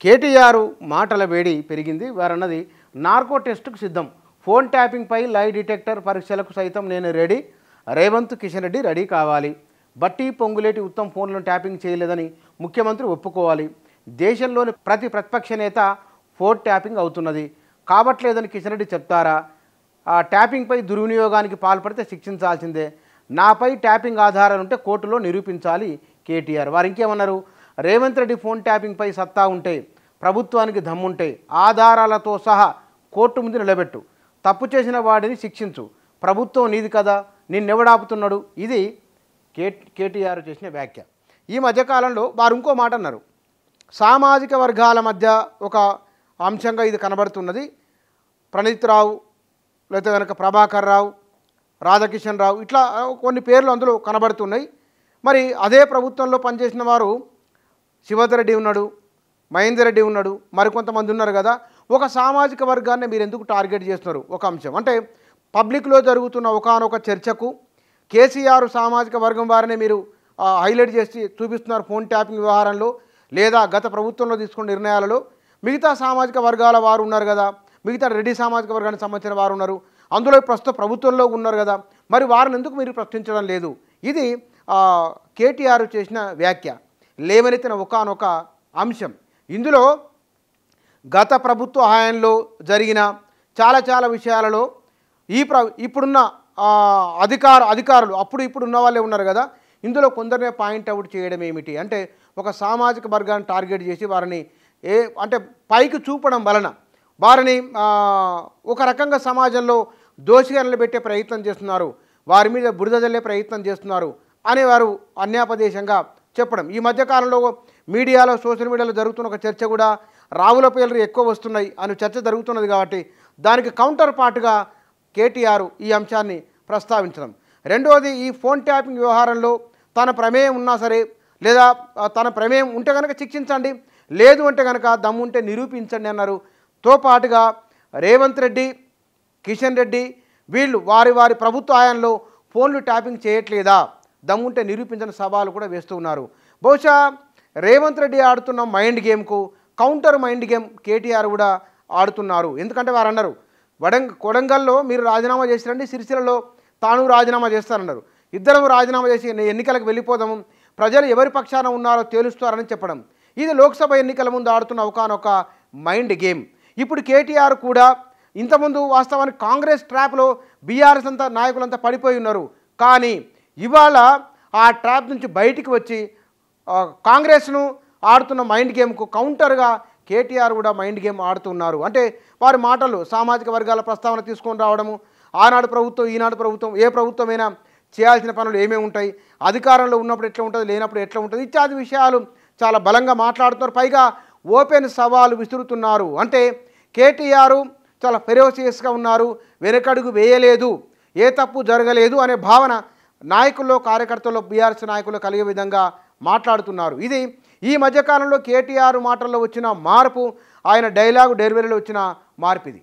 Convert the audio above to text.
కేటీఆర్ మాటల వేడి పెరిగింది. వారన్నది నార్కో టెస్టుకు సిద్ధం. ఫోన్ ట్యాపింగ్పై లై డిటెక్టర్ పరీక్షలకు సైతం నేను రెడీ. రేవంత్ కిషన్ రెడ్డి రెడీ కావాలి. బట్టి పొంగులేటి ఉత్తమ్ ఫోన్లను ట్యాపింగ్ చేయలేదని ముఖ్యమంత్రి ఒప్పుకోవాలి. దేశంలోని ప్రతి ప్రతిపక్ష నేత ఫోన్ ట్యాపింగ్ అవుతున్నది కాబట్లేదని కిషన్ రెడ్డి చెప్తారా? ఆ ట్యాపింగ్పై దుర్వినియోగానికి పాల్పడితే శిక్షించాల్సిందే. నాపై ట్యాపింగ్ ఆధారాలుంటే కోర్టులో నిరూపించాలి కేటీఆర్. వారు ఇంకేమన్నారు? రేవంత్ రెడ్డి ఫోన్ ట్యాపింగ్పై సత్తా ఉంటే, ప్రభుత్వానికి దమ్ముంటే ఆధారాలతో సహా కోర్టు ముందు నిలబెట్టు. తప్పు చేసిన వాడిని శిక్షించు. ప్రభుత్వం నీది కదా, నిన్నెవడాపుతున్నాడు? ఇది కేటీఆర్ చేసిన వ్యాఖ్య. ఈ మధ్యకాలంలో వారు ఇంకో మాట అన్నారు. సామాజిక వర్గాల మధ్య ఒక అంశంగా ఇది కనబడుతున్నది. ప్రణీత్ రావు, లేకపోతే కనుక ప్రభాకర్ రావు, రాధాకిషన్ రావు, ఇట్లా కొన్ని పేర్లు అందులో కనబడుతున్నాయి. మరి అదే ప్రభుత్వంలో పనిచేసిన వారు శివధర్ రెడ్డి ఉన్నాడు, మహేందర్ రెడ్డి ఉన్నాడు, మరికొంతమంది ఉన్నారు కదా. ఒక సామాజిక వర్గాన్ని మీరు ఎందుకు టార్గెట్ చేస్తున్నారు? ఒక అంశం అంటే పబ్లిక్లో జరుగుతున్న ఒకానొక చర్చకు కేసీఆర్ సామాజిక వర్గం వారిని మీరు హైలైట్ చేసి చూపిస్తున్నారు ఫోన్ ట్యాపింగ్ వ్యవహారంలో, లేదా గత ప్రభుత్వంలో తీసుకున్న నిర్ణయాలలో. మిగతా సామాజిక వర్గాల వారు ఉన్నారు కదా, మిగతా రెడ్డి సామాజిక వర్గానికి సంబంధించిన వారు ఉన్నారు, అందులో ప్రస్తుత ప్రభుత్వంలో ఉన్నారు కదా, మరి వారిని ఎందుకు మీరు ప్రశ్నించడం లేదు? ఇది కేటీఆర్ చేసిన వ్యాఖ్య, లేవనెత్తిన ఒకానొక అంశం. ఇందులో గత ప్రభుత్వ హయాంలో జరిగిన చాలా విషయాలలో ఇప్పుడున్న అధికారులు ఇప్పుడు ఉన్న వాళ్ళే ఉన్నారు కదా, ఇందులో కొందరినే పాయింట్అవుట్ చేయడం ఏమిటి అంటే, ఒక సామాజిక వర్గాన్ని టార్గెట్ చేసి వారిని అంటే పైకి చూపడం వలన వారిని ఒక రకంగా సమాజంలో దోషిగా నిలబెట్టే ప్రయత్నం చేస్తున్నారు, వారి మీద బురద జల్లే ప్రయత్నం చేస్తున్నారు అని వారు అన్యాపదేశంగా చెప్పడం. ఈ మధ్యకాలంలో మీడియాలో, సోషల్ మీడియాలో జరుగుతున్న ఒక చర్చ కూడా రావుల పేర్లు ఎక్కువ వస్తున్నాయి అని చర్చ జరుగుతున్నది. కాబట్టి దానికి కౌంటర్ పార్ట్గా కేటీఆర్ ఈ అంశాన్ని ప్రస్తావించడం. రెండవది, ఈ ఫోన్ ట్యాపింగ్ వ్యవహారంలో తన ప్రమేయం ఉన్నా సరే, లేదా తన ప్రమేయం ఉంటే కనుక శిక్షించండి, లేదు అంటే కనుక దమ్ముంటే నిరూపించండి అన్నారు. తో పాటుగా రేవంత్ రెడ్డి, కిషన్ రెడ్డి వీళ్ళు వారి ప్రభుత్వ హయాంలో ఫోన్లు ట్యాపింగ్ చేయట్లేదా, దమ్ముంటే నిరూపించని సవాలు కూడా వేస్తూ ఉన్నారు. బహుశా రేవంత్ రెడ్డి ఆడుతున్న మైండ్ గేమ్కు కౌంటర్ మైండ్ గేమ్ కేటీఆర్ కూడా ఆడుతున్నారు. ఎందుకంటే వారు అన్నారు, కొడంగల్లో మీరు రాజీనామా చేసిరండి, సిరిసిల్లలో తాను రాజీనామా చేస్తారన్నారు. ఇద్దరం రాజీనామా చేసి ఎన్నికలకు వెళ్ళిపోదాము, ప్రజలు ఎవరి పక్షాన ఉన్నారో తేలుస్తారని చెప్పడం. ఇది లోక్సభ ఎన్నికల ముందు ఆడుతున్న ఒకనొక మైండ్ గేమ్. ఇప్పుడు కేటీఆర్ కూడా ఇంతకుముందు వాస్తవానికి కాంగ్రెస్ ట్రాప్లో బీఆర్ఎస్ అంతా నాయకులంతా పడిపోయి ఉన్నారు. కానీ ఇవాళ ఆ ట్రాప్ నుంచి బయటికి వచ్చి కాంగ్రెస్ను ఆడుతున్న మైండ్ గేమ్కు కౌంటర్గా కేటీఆర్ కూడా మైండ్ గేమ్ ఆడుతున్నారు. అంటే వారి మాటలు సామాజిక వర్గాల ప్రస్తావన తీసుకొని రావడము, ఆనాడు ప్రభుత్వం, ఈనాడు ప్రభుత్వం, ఏ ప్రభుత్వమైనా చేయాల్సిన పనులు ఏమేమి ఉంటాయి, అధికారంలో ఉన్నప్పుడు ఎట్లా ఉంటుంది, లేనప్పుడు ఎట్లా ఉంటుంది, ఇత్యాది విషయాలు చాలా బలంగా మాట్లాడుతున్నారు. పైగా ఓపెన్ సవాలు విసురుతున్నారు. అంటే కేటీఆర్ చాలా ఫెరోసియస్గా ఉన్నారు, వెనకడుగు వేయలేదు, ఏ తప్పు జరగలేదు అనే భావన నాయకుల్లో, కార్యకర్తల్లో, బీఆర్ఎస్ నాయకుల్లో కలిగే విధంగా మాట్లాడుతున్నారు. ఇది ఈ మధ్యకాలంలో కేటీఆర్ మాటల్లో వచ్చిన మార్పు, ఆయన డైలాగు డెలివరీలో వచ్చిన మార్పు ఇది.